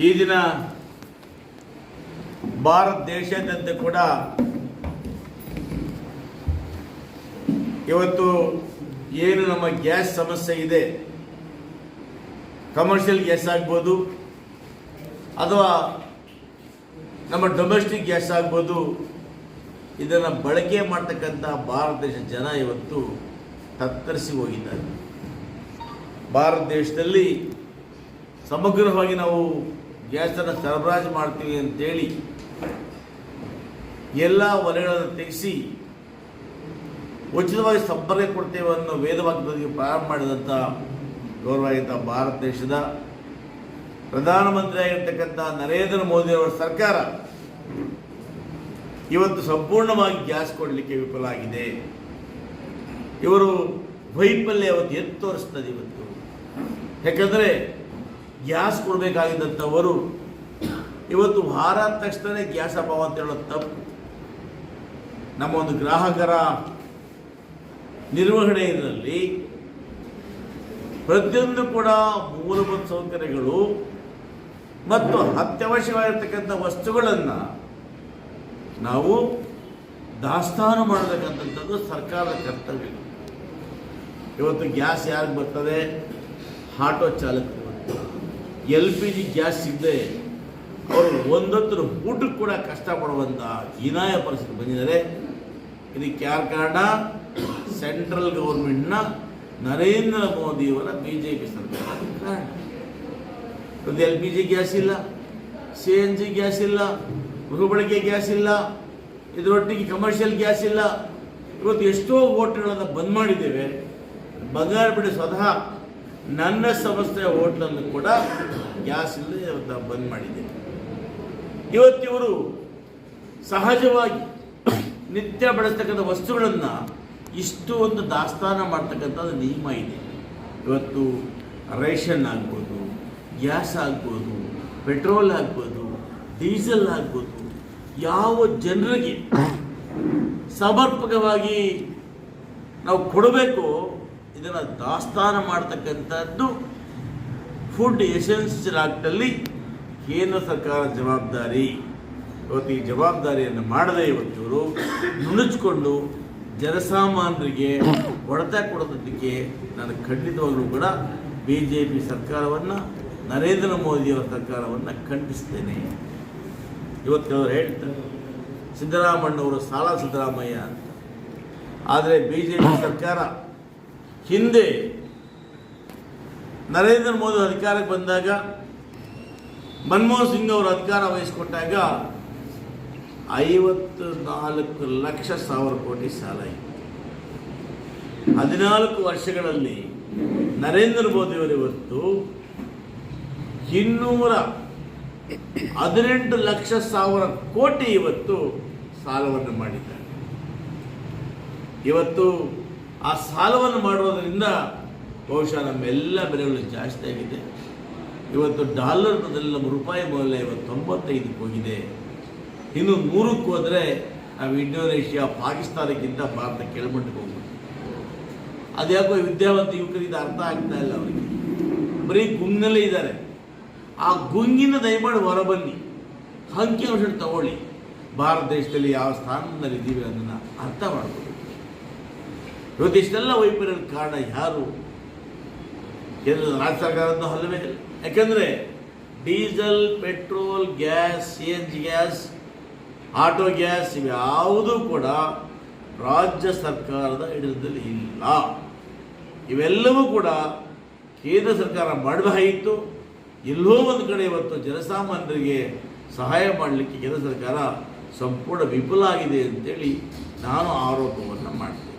ಈ ದಿನ ಭಾರತ ದೇಶಾದ್ಯಂತ ಕೂಡ ಇವತ್ತು ಏನು ನಮ್ಮ ಗ್ಯಾಸ್ ಸಮಸ್ಯೆ ಇದೆ, ಕಮರ್ಷಿಯಲ್ ಗ್ಯಾಸ್ ಆಗ್ಬೋದು ಅಥವಾ ನಮ್ಮ ಡೊಮೆಸ್ಟಿಕ್ ಗ್ಯಾಸ್ ಆಗ್ಬೋದು, ಇದನ್ನು ಬಳಕೆ ಮಾಡ್ತಕ್ಕಂಥ ಭಾರತ ದೇಶ ಜನ ಇವತ್ತು ತತ್ತರಿಸಿ ಹೋಗಿದ್ದಾರೆ. ಭಾರತ ದೇಶದಲ್ಲಿ ಸಮಗ್ರವಾಗಿ ನಾವು ಗ್ಯಾಸನ್ನು ಸರಬರಾಜು ಮಾಡ್ತೀವಿ ಅಂತೇಳಿ ಎಲ್ಲ ವಲಯಗಳನ್ನು ತೆಗೆಸಿ ಉಚಿತವಾಗಿ ಸಂಪರ್ಕ ಕೊಡ್ತೇವೆ ಅನ್ನೋ ವೇದವಾಕ್ಯದೊಂದಿಗೆ ಪ್ರಾರಂಭ ಮಾಡಿದಂಥ ಗೌರವಾನ್ವಿತ ಭಾರತ ದೇಶದ ಪ್ರಧಾನಮಂತ್ರಿ ಆಗಿರ್ತಕ್ಕಂಥ ನರೇಂದ್ರ ಮೋದಿಯವರ ಸರ್ಕಾರ ಇವತ್ತು ಸಂಪೂರ್ಣವಾಗಿ ಗ್ಯಾಸ್ ಕೊಡಲಿಕ್ಕೆ ವಿಫಲ ಆಗಿದೆ. ಇವರು ವೈಫಲ್ಯ ಅವತ್ತು ಎತ್ತು ತೋರಿಸ್ತದೆ ಇವತ್ತು. ಯಾಕಂದರೆ ಗ್ಯಾಸ್ ಕೊಡಬೇಕಾಗಿದ್ದಂಥವರು ಇವತ್ತು ವಾರ ತಕ್ಷಣ ಗ್ಯಾಸ್ ಅಭಾವ ಅಂತ ಹೇಳೋದು ತಪ್ಪು. ನಮ್ಮ ಒಂದು ಗ್ರಾಹಕರ ನಿರ್ವಹಣೆಯಲ್ಲಿ ಪ್ರತಿಯೊಂದು ಕೂಡ ಮೂಲಭೂತ ಸೌಕರ್ಯಗಳು ಮತ್ತು ಅತ್ಯವಶ್ಯವಾಗಿರ್ತಕ್ಕಂಥ ವಸ್ತುಗಳನ್ನು ನಾವು ದಾಸ್ತಾನು ಮಾಡತಕ್ಕಂಥದ್ದು ಸರ್ಕಾರದ ಕರ್ತವ್ಯ. ಇವತ್ತು ಗ್ಯಾಸ್ ಯಾರಿಗೆ ಬರ್ತದೆ? ಆಟೋ ಚಾಲಕರು. LPG ಗ್ಯಾಸ್ ಸಿಗದೆ ಅವರು ಒಂದೊಂದರ ಊಟಕ್ಕೆ ಕೂಡ ಕಷ್ಟಪಡುವಂಥ ಹೀನಾಯ ಪರಿಸ್ಥಿತಿ ಬಂದಿದ್ದಾರೆ. ಇದಕ್ಕೆ ಯಾರ ಕಾರಣ? ಸೆಂಟ್ರಲ್ ಗೌರ್ಮೆಂಟ್ನ ನರೇಂದ್ರ ಮೋದಿಯವರ BJP ಸರ್ಕಾರ ಕಾರಣ. ಇವತ್ತು LPG ಗ್ಯಾಸ್ ಇಲ್ಲ, CNG ಗ್ಯಾಸ್ ಇಲ್ಲ, ಗೃಹಬಳಕೆ ಗ್ಯಾಸ್ ಇಲ್ಲ, ಇದರೊಟ್ಟಿಗೆ ಕಮರ್ಷಿಯಲ್ ಗ್ಯಾಸ್ ಇಲ್ಲ. ಇವತ್ತು ಎಷ್ಟೋ ಹೋಟೆಲ್ಗಳನ್ನು ಬಂದ್ ಮಾಡಿದ್ದೇವೆ. ಬಂಗಾರಪೇಟೆ ಸ್ವತಃ ನನ್ನ ಸಂಸ್ಥೆಯ ಹೋಟ್ಲನ್ನು ಕೂಡ ಗ್ಯಾಸ್ ಇಲ್ಲದೆ ಇವತ್ತು ಬಂದ್ ಮಾಡಿದ್ದೇವೆ. ಇವತ್ತಿವರು ಸಹಜವಾಗಿ ನಿತ್ಯ ಬಳಸ್ತಕ್ಕಂಥ ವಸ್ತುಗಳನ್ನು ಇಷ್ಟು ಒಂದು ದಾಸ್ತಾನ ಮಾಡ್ತಕ್ಕಂಥದ್ದು ನಿಯಮ ಇದೆ. ಇವತ್ತು ರೇಷನ್ ಆಗ್ಬೋದು, ಗ್ಯಾಸ್ ಆಗ್ಬೋದು, ಪೆಟ್ರೋಲ್ ಆಗ್ಬೋದು, ಡೀಸೆಲ್ ಆಗ್ಬೋದು, ಯಾವ ಜನರಿಗೆ ಸಮರ್ಪಕವಾಗಿ ನಾವು ಕೊಡಬೇಕು ಇದನ್ನು ದಾಸ್ತಾನ ಮಾಡ್ತಕ್ಕಂಥದ್ದು ಫುಡ್ ಎಸೆನ್ಷಿಯಲ್ ಆಕ್ಟಲ್ಲಿ ಕೇಂದ್ರ ಸರ್ಕಾರ ಜವಾಬ್ದಾರಿ. ಇವತ್ತು ಈ ಜವಾಬ್ದಾರಿಯನ್ನು ಮಾಡದೆ ಇವತ್ತು ನುಣುಚಿಕೊಂಡು ಜನಸಾಮಾನ್ಯರಿಗೆ ಹೊಡೆತ ಕೊಡೋದಕ್ಕೆ ನಾನು ಖಂಡಿತವಾಗಲೂ ಕೂಡ BJP ಸರ್ಕಾರವನ್ನು, ನರೇಂದ್ರ ಮೋದಿಯವರ ಸರ್ಕಾರವನ್ನು ಖಂಡಿಸ್ತೇನೆ. ಇವತ್ತು ಅವರು ಹೇಳ್ತಾರೆ ಸಿದ್ದರಾಮಣ್ಣವರು ಸಾಲ ಸಿದ್ದರಾಮಯ್ಯ ಅಂತ. ಆದರೆ BJP ಸರ್ಕಾರ ಹಿಂದೆ ನರೇಂದ್ರ ಮೋದಿ ಅಧಿಕಾರಕ್ಕೆ ಬಂದಾಗ, ಮನಮೋಹನ್ ಸಿಂಗ್ ಅವರು ಅಧಿಕಾರ ವಹಿಸಿಕೊಟ್ಟಾಗ 54 ಲಕ್ಷ ಕೋಟಿ ಸಾಲ ಇತ್ತು. 14 ವರ್ಷಗಳಲ್ಲಿ ನರೇಂದ್ರ ಮೋದಿಯವರು ಇವತ್ತು 218 ಲಕ್ಷ ಕೋಟಿ ಇವತ್ತು ಸಾಲವನ್ನು ಮಾಡಿದ್ದಾರೆ. ಇವತ್ತು ಆ ಸಾಲವನ್ನು ಮಾಡುವುದರಿಂದ ಬಹುಶಃ ನಮ್ಮೆಲ್ಲ ಬೆಲೆಗಳು ಜಾಸ್ತಿ ಆಗಿದೆ. ಇವತ್ತು ಡಾಲರ್ ಬದಲು ನಮ್ಮ ರೂಪಾಯಿ ಮೌಲ್ಯ ಇವತ್ತು 95ಕ್ಕೆ ಹೋಗಿದೆ. ಇನ್ನು 100ಕ್ಕೆ ಹೋದರೆ ನಾವು ಇಂಡೋನೇಷ್ಯಾ, ಪಾಕಿಸ್ತಾನಕ್ಕಿಂತ ಭಾರತ ಕೆಳಮಟ್ಟಕ್ಕೆ ಹೋಗ್ಬೋದು. ಅದ್ಯಾಕೋ ವಿದ್ಯಾವಂತ ಯುವಕರಿಂದ ಅರ್ಥ ಆಗ್ತಾ ಇಲ್ಲ. ಅವರಿಗೆ ಬರೀ ಗುಂಗಿನಲ್ಲೇ ಇದ್ದಾರೆ. ಆ ಗುಂಗಿನ ದಯಮಾಡಿ ಹೊರಬನ್ನಿ, ಅಂಕಿಅಂಶ ತಗೊಳ್ಳಿ. ಭಾರತ ದೇಶದಲ್ಲಿ ಯಾವ ಸ್ಥಾನದಲ್ಲಿ ಇದ್ದೀವಿ ಅದನ್ನು ಅರ್ಥ ಮಾಡ್ಬೋದು. ಇವತ್ತು ಇಷ್ಟೆಲ್ಲ ವೈಫಲ್ಯದ ಕಾರಣ ಯಾರು? ಕೇಂದ್ರ ರಾಜ್ಯ ಸರ್ಕಾರದ್ದು ಅಲ್ಲವೇ ಇಲ್ಲ. ಯಾಕಂದರೆ diesel, petrol, gas, CNG gas, auto gas ಇವ್ಯಾವುದೂ ಕೂಡ ರಾಜ್ಯ ಸರ್ಕಾರದ ಹಿಡಿತದಲ್ಲಿ ಇಲ್ಲ. ಇವೆಲ್ಲವೂ ಕೂಡ ಕೇಂದ್ರ ಸರ್ಕಾರ ಮಾಡಬೇಕಾಗಿತ್ತು. ಎಲ್ಲೋ ಒಂದು ಕಡೆ ಇವತ್ತು ಜನಸಾಮಾನ್ಯರಿಗೆ ಸಹಾಯ ಮಾಡಲಿಕ್ಕೆ ಕೇಂದ್ರ ಸರ್ಕಾರ ಸಂಪೂರ್ಣ ವಿಫಲ ಆಗಿದೆ ಅಂತೇಳಿ ನಾನು ಆರೋಪವನ್ನು ಮಾಡ್ತೇನೆ.